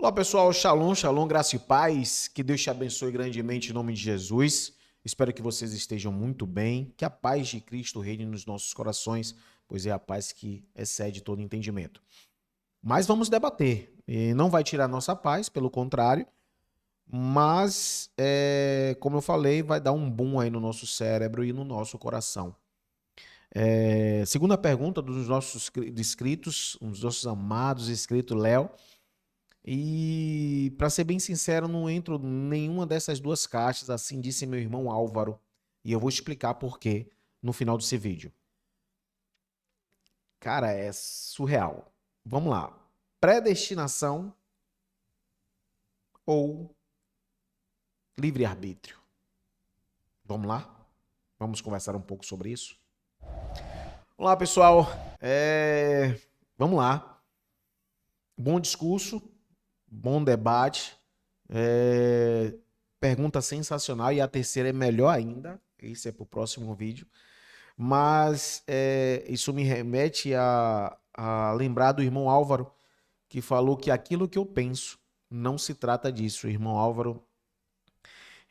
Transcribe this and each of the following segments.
Olá pessoal, shalom, shalom, graça e paz, que Deus te abençoe grandemente em nome de Jesus. Espero que vocês estejam muito bem, que a paz de Cristo reine nos nossos corações, pois é a paz que excede todo entendimento. Mas vamos debater, e não vai tirar nossa paz, pelo contrário, mas, como eu falei, vai dar um boom aí no nosso cérebro e no nosso coração. Segunda pergunta dos nossos inscritos, um dos nossos amados inscritos, Léo. E, para ser bem sincero, não entro em nenhuma dessas duas caixas, assim disse meu irmão Álvaro. E eu vou explicar por quê no final desse vídeo. Cara, é surreal. Vamos lá. Predestinação ou livre-arbítrio? Vamos lá? Vamos conversar um pouco sobre isso? Olá, pessoal. Vamos lá. Bom discurso, bom debate. Pergunta sensacional. E a terceira é melhor ainda. Esse é para o próximo vídeo. Mas isso me remete a lembrar do irmão Álvaro, que falou que aquilo que eu penso não se trata disso. O irmão Álvaro,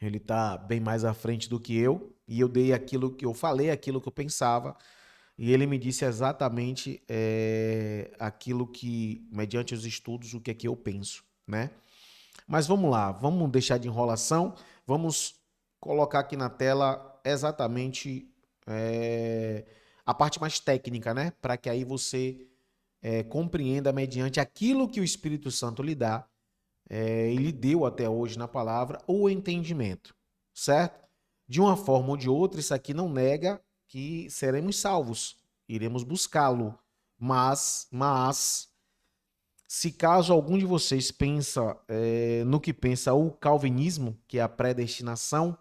ele está bem mais à frente do que eu, e eu dei aquilo que eu falei, aquilo que eu pensava, e ele me disse exatamente aquilo que, mediante os estudos, o que é que eu penso, né? Mas vamos lá, vamos deixar de enrolação, vamos colocar aqui na tela exatamente a parte mais técnica, né? Para que aí você compreenda mediante aquilo que o Espírito Santo lhe dá, e lhe deu até hoje na palavra, o entendimento, certo? De uma forma ou de outra, isso aqui não nega que seremos salvos, iremos buscá-lo, mas se caso algum de vocês pensa no que pensa o calvinismo, que é a predestinação,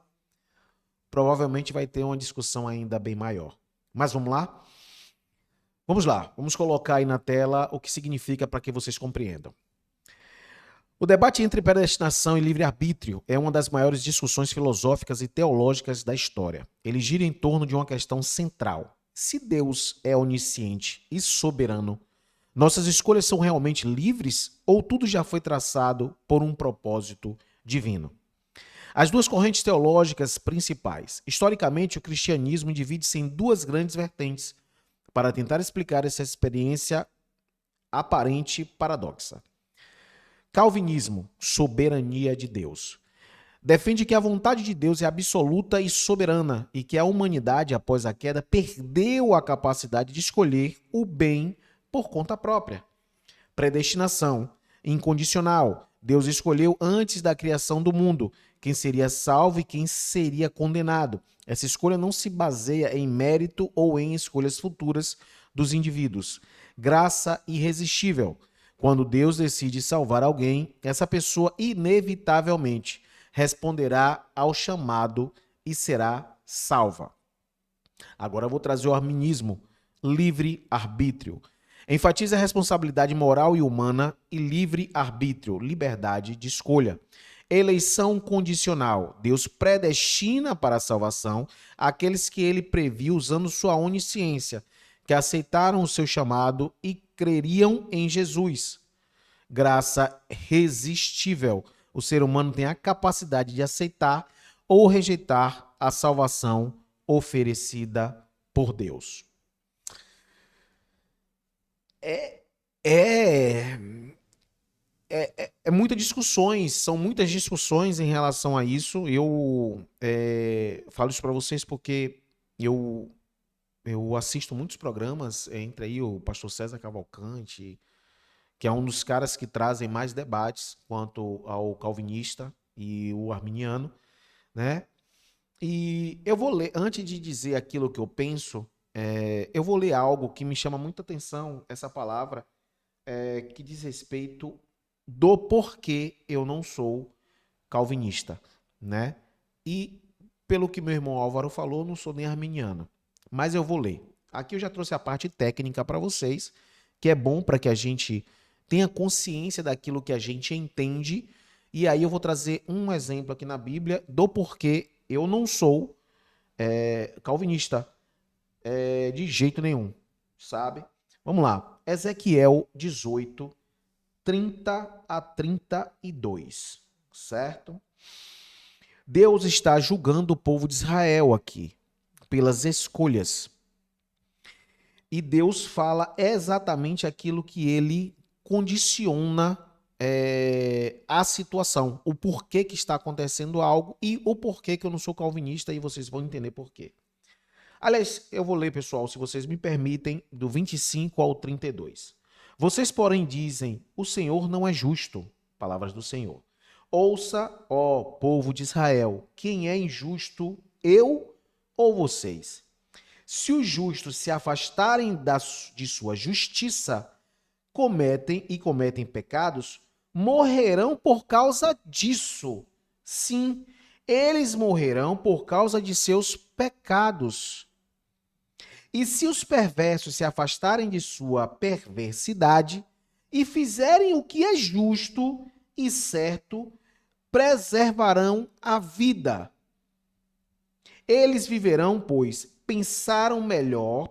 provavelmente vai ter uma discussão ainda bem maior. Mas vamos lá? Vamos lá, vamos colocar aí na tela o que significa para que vocês compreendam. O debate entre predestinação e livre-arbítrio é uma das maiores discussões filosóficas e teológicas da história. Ele gira em torno de uma questão central. Se Deus é onisciente e soberano, nossas escolhas são realmente livres ou tudo já foi traçado por um propósito divino? As duas correntes teológicas principais. Historicamente, o cristianismo divide-se em duas grandes vertentes para tentar explicar essa experiência aparente paradoxa. Calvinismo, soberania de Deus. Defende que a vontade de Deus é absoluta e soberana e que a humanidade, após a queda, perdeu a capacidade de escolher o bem por conta própria. Predestinação, incondicional. Deus escolheu antes da criação do mundo quem seria salvo e quem seria condenado. Essa escolha não se baseia em mérito ou em escolhas futuras dos indivíduos. Graça irresistível. Quando Deus decide salvar alguém, essa pessoa inevitavelmente responderá ao chamado e será salva. Agora eu vou trazer o arminismo, livre-arbítrio. Enfatiza a responsabilidade moral e humana e livre-arbítrio, liberdade de escolha. Eleição condicional. Deus predestina para a salvação aqueles que ele previu usando sua onisciência, que aceitaram o seu chamado e creriam em Jesus. Graça resistível. O ser humano tem a capacidade de aceitar ou rejeitar a salvação oferecida por Deus. É, muitas discussões, são muitas discussões em relação a isso. Eu falo isso para vocês porque eu assisto muitos programas, entre aí o pastor César Cavalcante, que é um dos caras que trazem mais debates quanto ao calvinista e o arminiano, né? E eu vou ler, antes de dizer aquilo que eu penso, eu vou ler algo que me chama muita atenção, essa palavra, que diz respeito do porquê eu não sou calvinista, né? E pelo que meu irmão Álvaro falou, eu não sou nem arminiano, mas eu vou ler. Aqui eu já trouxe a parte técnica para vocês, que é bom para que a gente tenha consciência daquilo que a gente entende, e aí eu vou trazer um exemplo aqui na Bíblia do porquê eu não sou calvinista de jeito nenhum, sabe? Vamos lá. Ezequiel 18, 30 a 32, certo? Deus está julgando o povo de Israel aqui, pelas escolhas. E Deus fala exatamente aquilo que ele condiciona a situação, o porquê que está acontecendo algo e o porquê que eu não sou calvinista, e vocês vão entender porquê. Aliás, eu vou ler, pessoal, se vocês me permitem, do 25 ao 32. Vocês, porém, dizem, o Senhor não é justo. Palavras do Senhor. Ouça, ó povo de Israel, quem é injusto, eu ou vocês? Se os justos se afastarem de sua justiça, cometem pecados, morrerão por causa disso. Sim, eles morrerão por causa de seus pecados. E se os perversos se afastarem de sua perversidade e fizerem o que é justo e certo, preservarão a vida. Eles viverão, pois pensarão melhor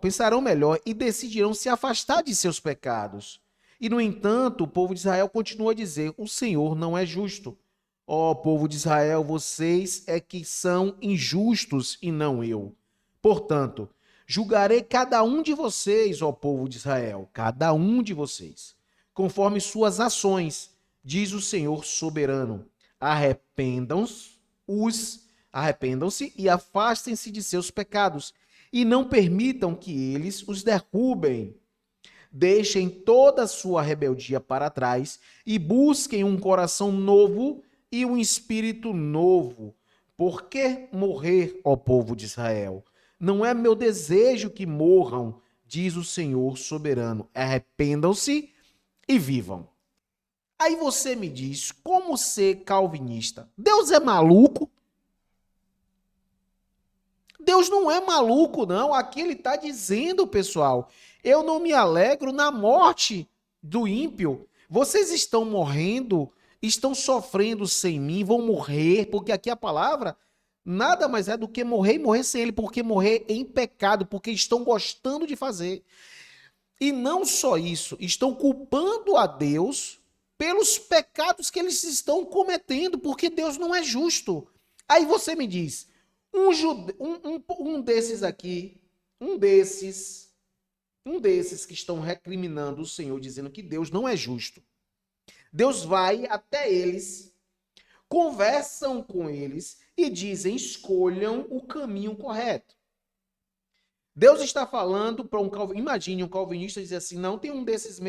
e decidirão se afastar de seus pecados. E, no entanto, o povo de Israel continua a dizer, o Senhor não é justo. Ó povo de Israel, vocês é que são injustos e não eu. Portanto, julgarei cada um de vocês, ó povo de Israel, cada um de vocês, conforme suas ações, diz o Senhor soberano. Arrependam-se e afastem-se de seus pecados, e não permitam que eles os derrubem. Deixem toda a sua rebeldia para trás e busquem um coração novo e um espírito novo. Por que morrer, ó povo de Israel? Não é meu desejo que morram, diz o Senhor soberano. Arrependam-se e vivam. Aí você me diz, como ser calvinista? Deus é maluco? Deus não é maluco, não. Aqui ele está dizendo, pessoal, eu não me alegro na morte do ímpio. Vocês estão morrendo, estão sofrendo sem mim, vão morrer, porque aqui a palavra nada mais é do que morrer e morrer sem ele, porque morrer em pecado, porque estão gostando de fazer. E não só isso, estão culpando a Deus pelos pecados que eles estão cometendo, porque Deus não é justo. Aí você me diz, um desses aqui, um desses que estão recriminando o Senhor, dizendo que Deus não é justo. Deus vai até eles, conversam com eles e dizem, escolham o caminho correto. Deus está falando para um calvinista, imagine um calvinista dizer assim, não, tem um desses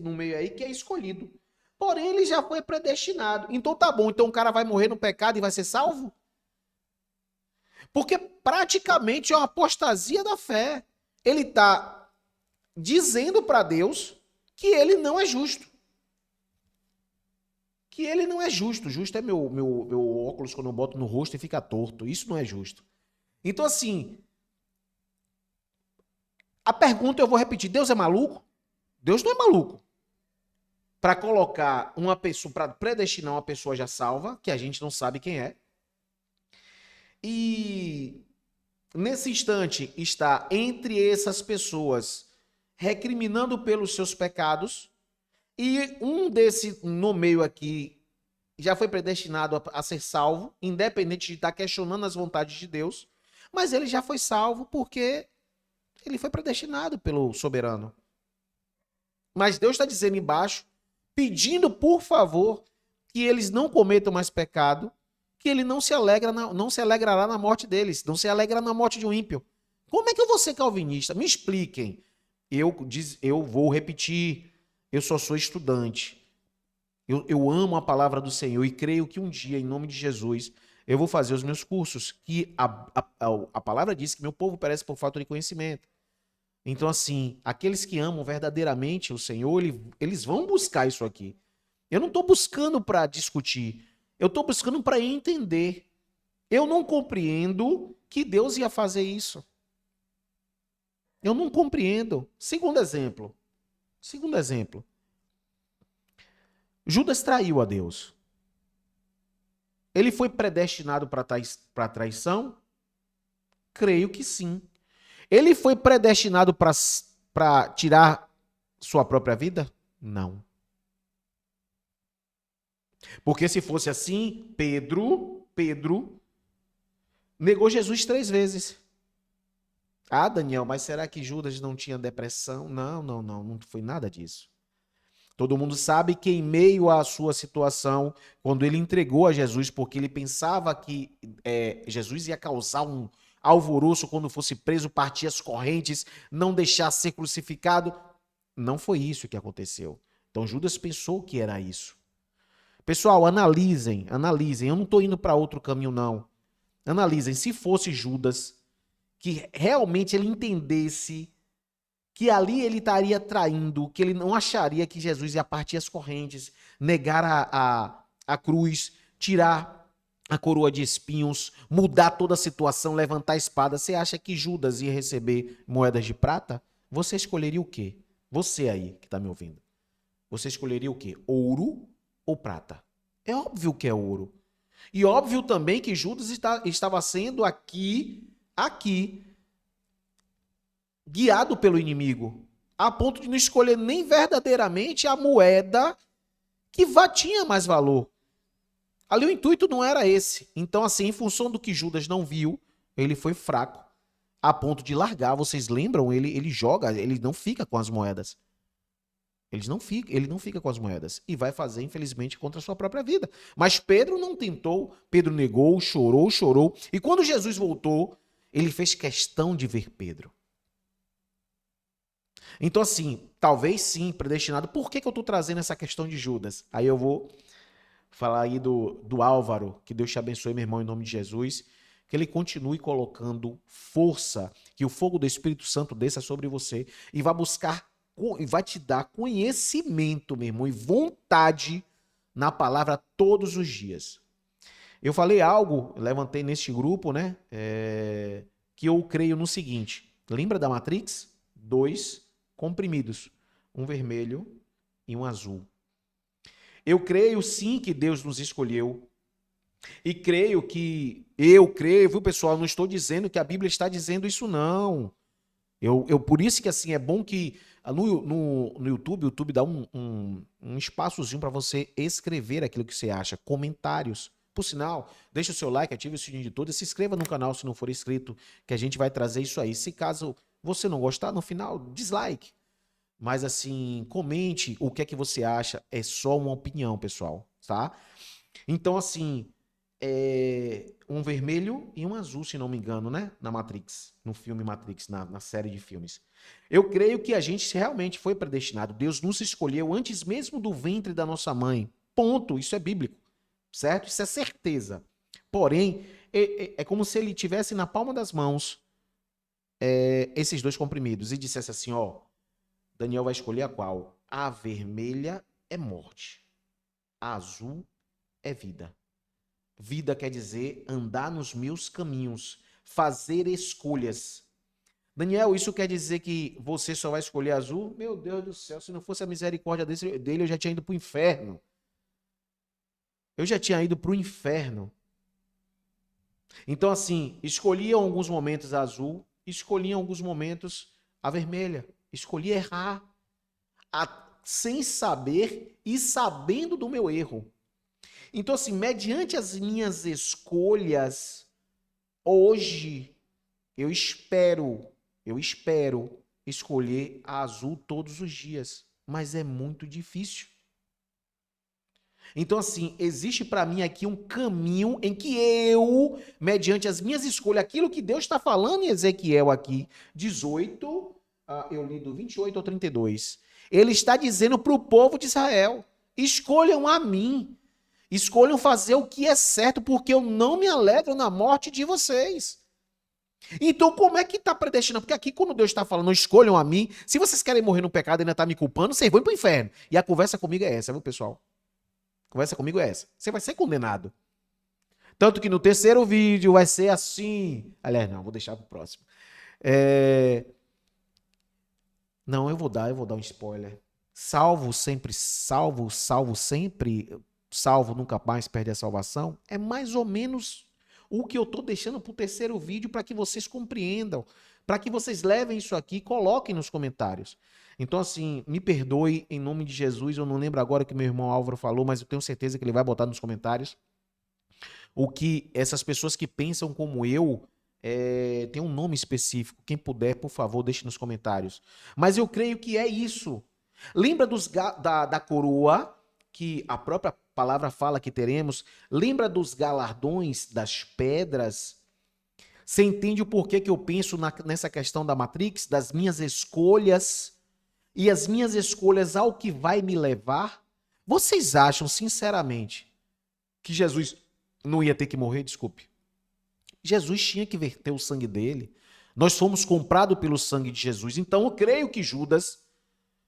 no meio aí que é escolhido. Porém, ele já foi predestinado. Então tá bom, então o cara vai morrer no pecado e vai ser salvo? Porque praticamente é uma apostasia da fé. Ele está dizendo para Deus que ele não é justo. Que ele não é justo. Justo é meu óculos quando eu boto no rosto e fica torto. Isso não é justo. Então, assim, a pergunta eu vou repetir. Deus é maluco? Deus não é maluco. Para colocar uma pessoa, para predestinar uma pessoa já salva, que a gente não sabe quem é. E nesse instante está entre essas pessoas recriminando pelos seus pecados, e um desse no meio aqui já foi predestinado a ser salvo, independente de estar questionando as vontades de Deus, mas ele já foi salvo porque ele foi predestinado pelo soberano. Mas Deus está dizendo embaixo, pedindo por favor que eles não cometam mais pecado, que ele não se alegrará na morte deles, não se alegra na morte de um ímpio. Como é que eu vou ser calvinista? Me expliquem. Eu vou repetir, eu só sou estudante. Eu amo a palavra do Senhor e creio que um dia, em nome de Jesus, eu vou fazer os meus cursos, que a palavra diz que meu povo perece por falta de conhecimento. Então, assim, aqueles que amam verdadeiramente o Senhor, eles vão buscar isso aqui. Eu não estou buscando para discutir, eu estou buscando para entender. Eu não compreendo que Deus ia fazer isso. Eu não compreendo. Segundo exemplo. Judas traiu a Deus. Ele foi predestinado para traição? Creio que sim. Ele foi predestinado para tirar sua própria vida? Não. Porque se fosse assim, Pedro negou Jesus 3 vezes. Ah, Daniel, mas será que Judas não tinha depressão? Não foi nada disso. Todo mundo sabe que em meio à sua situação, quando ele entregou a Jesus, porque ele pensava que Jesus ia causar um alvoroço quando fosse preso, partir as correntes, não deixar ser crucificado, não foi isso que aconteceu. Então Judas pensou que era isso. Pessoal, analisem. Eu não estou indo para outro caminho, não. Analisem, se fosse Judas, que realmente ele entendesse que ali ele estaria traindo, que ele não acharia que Jesus ia partir as correntes, negar a cruz, tirar a coroa de espinhos, mudar toda a situação, levantar a espada. Você acha que Judas ia receber moedas de prata? Você escolheria o quê? Você aí que está me ouvindo. Você escolheria o quê? Ouro ou prata? É óbvio que é ouro. E óbvio também que Judas estava sendo aqui, guiado pelo inimigo, a ponto de não escolher nem verdadeiramente a moeda que tinha mais valor. Ali o intuito não era esse. Então, assim, em função do que Judas não viu, ele foi fraco, a ponto de largar. Vocês lembram? Ele joga, ele não fica com as moedas. Ele não fica com as moedas. E vai fazer, infelizmente, contra a sua própria vida. Mas Pedro não tentou, Pedro negou, chorou. E quando Jesus voltou, ele fez questão de ver Pedro. Então, assim, talvez sim, predestinado. Por que eu estou trazendo essa questão de Judas? Aí eu vou falar aí do Álvaro, que Deus te abençoe, meu irmão, em nome de Jesus. Que ele continue colocando força, que o fogo do Espírito Santo desça sobre você e vai te dar conhecimento, meu irmão, e vontade na palavra todos os dias. Eu falei algo, levantei neste grupo, né? Que eu creio no seguinte. Lembra da Matrix? 2 comprimidos, um vermelho e um azul. Eu creio sim que Deus nos escolheu. E eu creio, viu, pessoal? Não estou dizendo que a Bíblia está dizendo isso, não. Por isso que assim é bom que no YouTube, o YouTube dá um espaçozinho para você escrever aquilo que você acha, comentários. Por sinal, deixa o seu like, ative o sininho de todos e se inscreva no canal se não for inscrito, que a gente vai trazer isso aí. Se caso você não gostar, no final, dislike. Mas assim, comente o que é que você acha. É só uma opinião, pessoal, tá? Então, assim, um vermelho e um azul, se não me engano, né? Na Matrix, no filme Matrix, na série de filmes. Eu creio que a gente realmente foi predestinado. Deus nos escolheu antes mesmo do ventre da nossa mãe. Ponto. Isso é bíblico, certo? Isso é certeza. Porém, é como se ele tivesse na palma das mãos esses 2 comprimidos e dissesse assim, ó, Daniel vai escolher a qual? A vermelha é morte. A azul é vida. Vida quer dizer andar nos meus caminhos, fazer escolhas. Daniel, isso quer dizer que você só vai escolher azul? Meu Deus do céu, se não fosse a misericórdia dele, eu já tinha ido para o inferno. Eu já tinha ido para o inferno. Então, assim, escolhi em alguns momentos a azul, escolhi em alguns momentos a vermelha. Escolhi errar, sem saber e sabendo do meu erro. Então, assim, mediante as minhas escolhas, hoje, eu espero escolher a azul todos os dias, mas é muito difícil. Então, assim, existe para mim aqui um caminho em que eu, mediante as minhas escolhas, aquilo que Deus está falando em Ezequiel aqui, 18, eu li do 28 ao 32, ele está dizendo para o povo de Israel, escolham a mim, escolham fazer o que é certo, porque eu não me alegro na morte de vocês. Então, como é que está predestinado? Porque aqui, quando Deus está falando, escolham a mim, se vocês querem morrer no pecado e ainda está me culpando, vocês vão para o inferno. E a conversa comigo é essa, viu, pessoal? A conversa comigo é essa. Você vai ser condenado. Tanto que no terceiro vídeo vai ser assim. Aliás, não, vou deixar para o próximo. Não, eu vou dar um spoiler. Salvo sempre, salvo nunca mais perde a salvação. É mais ou menos o que eu estou deixando para o terceiro vídeo para que vocês compreendam. para que vocês levem isso aqui e coloquem nos comentários. Então, assim, me perdoe em nome de Jesus, eu não lembro agora o que meu irmão Álvaro falou, mas eu tenho certeza que ele vai botar nos comentários o que essas pessoas que pensam como eu tem um nome específico. Quem puder, por favor, deixe nos comentários. Mas eu creio que é isso. Lembra da coroa, que a própria palavra fala que teremos? Lembra dos galardões, das pedras? Você entende o porquê que eu penso nessa questão da Matrix, das minhas escolhas e as minhas escolhas ao que vai me levar? Vocês acham, sinceramente, que Jesus não ia ter que morrer? Desculpe. Jesus tinha que verter o sangue dele. Nós fomos comprados pelo sangue de Jesus. Então eu creio que Judas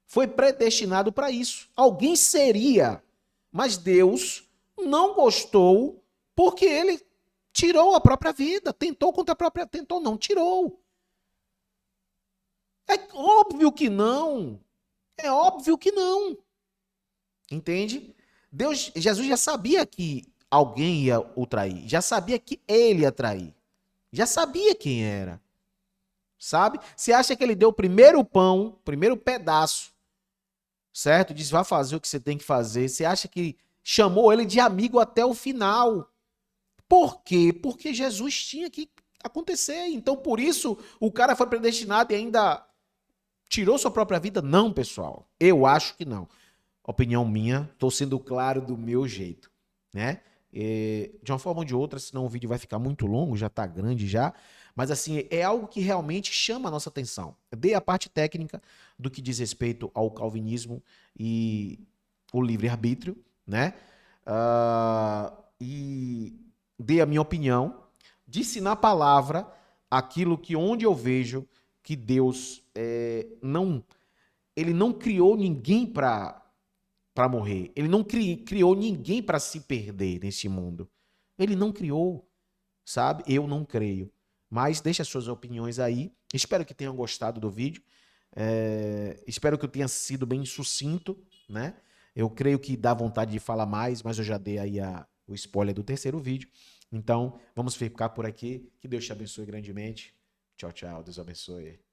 foi predestinado para isso. Alguém seria, mas Deus não gostou porque ele tirou a própria vida, tentou contra a própria, tentou não, tirou. É óbvio que não. É óbvio que não. Entende? Jesus já sabia que alguém ia o trair, já sabia que ele ia trair. Já sabia quem era. Sabe? Você acha que ele deu o primeiro pão, o primeiro pedaço, certo? Diz, vá fazer o que você tem que fazer. Você acha que chamou ele de amigo até o final. Por quê? Porque Jesus tinha que acontecer. Então, por isso, o cara foi predestinado e ainda tirou sua própria vida? Não, pessoal. Eu acho que não. Opinião minha, estou sendo claro do meu jeito, né? De uma forma ou de outra, senão o vídeo vai ficar muito longo, já está grande já, mas assim, é algo que realmente chama a nossa atenção. Dei a parte técnica do que diz respeito ao calvinismo e o livre-arbítrio, né? E dei a minha opinião, disse na palavra aquilo que onde eu vejo que Deus ele não criou ninguém para morrer. Ele não criou ninguém para se perder nesse mundo. Ele não criou, sabe? Eu não creio. Mas deixa as suas opiniões aí. Espero que tenham gostado do vídeo. Espero que eu tenha sido bem sucinto, né? Eu creio que dá vontade de falar mais, mas eu já dei aí o spoiler do terceiro vídeo. Então, vamos ficar por aqui. Que Deus te abençoe grandemente. Tchau, tchau. Deus abençoe.